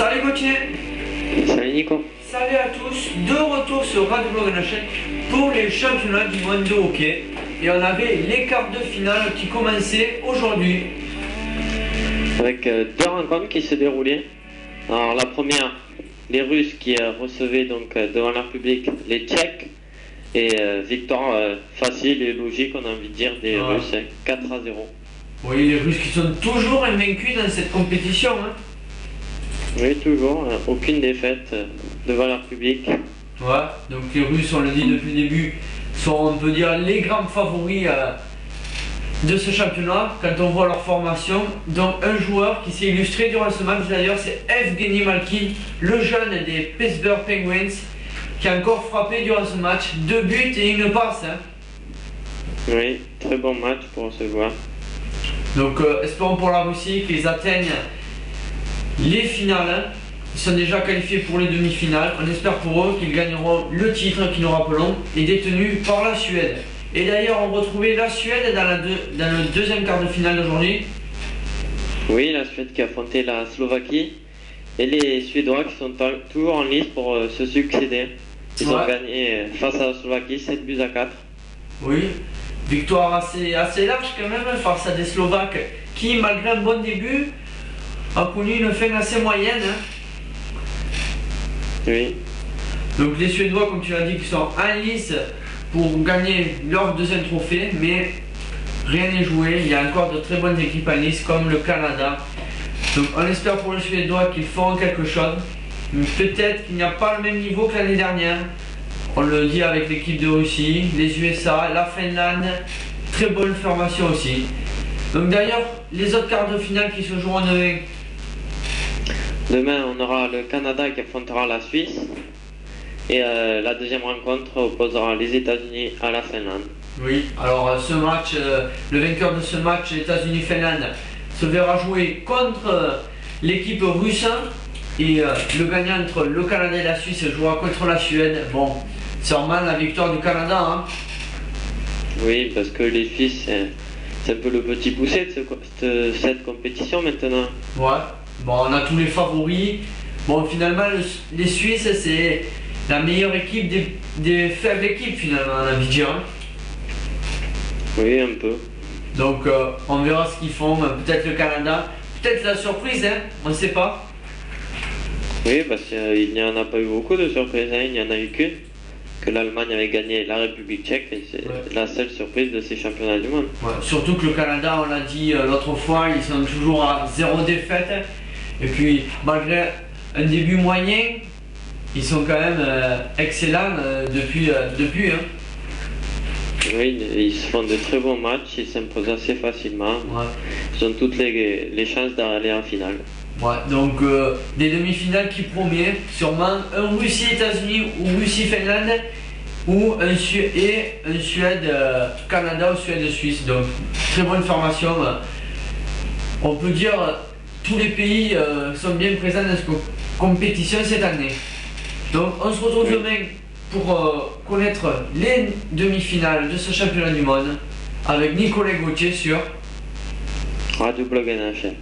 Salut Gauthier. Salut Nico. Salut à tous, de retour sur Radio Blog NHL pour les championnats du monde de hockey. Et on avait les quarts de finale qui commençaient aujourd'hui. Avec deux rencontres qui se déroulaient. Alors la première, les Russes qui recevaient donc devant leur public les Tchèques. Et victoire facile et logique, on a envie de dire, des Russes, 4-0. Oui, les Russes qui sont toujours invaincus dans cette compétition. Hein. Oui, toujours, aucune défaite devant leur public. Ouais, donc les Russes, on le dit depuis le début, sont, on peut dire, les grands favoris de ce championnat quand on voit leur formation. Donc un joueur qui s'est illustré durant ce match d'ailleurs, c'est Evgeny Malkin, le jeune des Pittsburgh Penguins, qui a encore frappé durant ce match, 2 buts et une passe. Hein. Oui, très bon match pour ce joueur. Donc espérons pour la Russie qu'ils atteignent les finales. Hein. Ils sont déjà qualifiés pour les demi-finales. On espère pour eux qu'ils gagneront le titre qui, nous rappelons, est détenu par la Suède. Et d'ailleurs, on retrouvait la Suède dans le deuxième quart de finale d'aujourd'hui. Oui, la Suède qui a affronté la Slovaquie. Et les Suédois qui sont toujours en lice pour se succéder. Ils ont gagné face à la Slovaquie 7-4. Oui, victoire assez large quand même face à des Slovaques qui, malgré un bon début, a connu une fin assez moyenne. Hein. Oui. Donc les Suédois, comme tu l'as dit, qui sont en lice pour gagner leur deuxième trophée, mais rien n'est joué. Il y a encore de très bonnes équipes en lice comme le Canada. Donc on espère pour les Suédois qu'ils feront quelque chose. Mais peut-être qu'il n'y a pas le même niveau que l'année dernière. On le dit avec l'équipe de Russie, les USA, la Finlande. Très bonne formation aussi. Donc d'ailleurs, les autres quarts de finale qui se joueront demain. Demain, on aura le Canada qui affrontera la Suisse. Et la deuxième rencontre opposera les États-Unis à la Finlande. Oui, alors ce match, le vainqueur de ce match, États-Unis-Finlande, se verra jouer contre l'équipe russe. Et le gagnant entre le Canada et la Suisse jouera contre la Suède. Bon, sûrement la victoire du Canada. Hein. Oui, parce que les Suisses, c'est un peu le petit poussé de cette compétition maintenant. Ouais, bon, on a tous les favoris. Bon, finalement, les Suisses, c'est la meilleure équipe des faibles équipes, finalement, on a envie de dire. Hein. Oui, un peu. Donc, on verra ce qu'ils font. Peut-être le Canada, peut-être la surprise, hein, on ne sait pas. Oui, parce qu'il n'y en a pas eu beaucoup de surprises, hein. Il n'y en a eu qu'une. Que l'Allemagne avait gagné la République tchèque, et c'est la seule surprise de ces championnats du monde. Ouais, surtout que le Canada, on l'a dit l'autre fois, ils sont toujours à 0 défaite. Et puis, malgré un début moyen, ils sont quand même excellents depuis. Hein. Oui, ils se font de très bons matchs, ils s'imposent assez facilement. Ouais. Ils ont toutes les chances d'aller en finale. Ouais, donc des demi-finales qui promettent sûrement un Russie-États-Unis ou Russie-Finlande ou un Suède-Canada ou Suède-Suisse. Donc très bonne formation. On peut dire tous les pays sont bien présents dans cette compétition cette année. Donc on se retrouve demain pour connaître les demi-finales de ce championnat du monde avec Nicolas Gauthier sur Radio Blog NHL.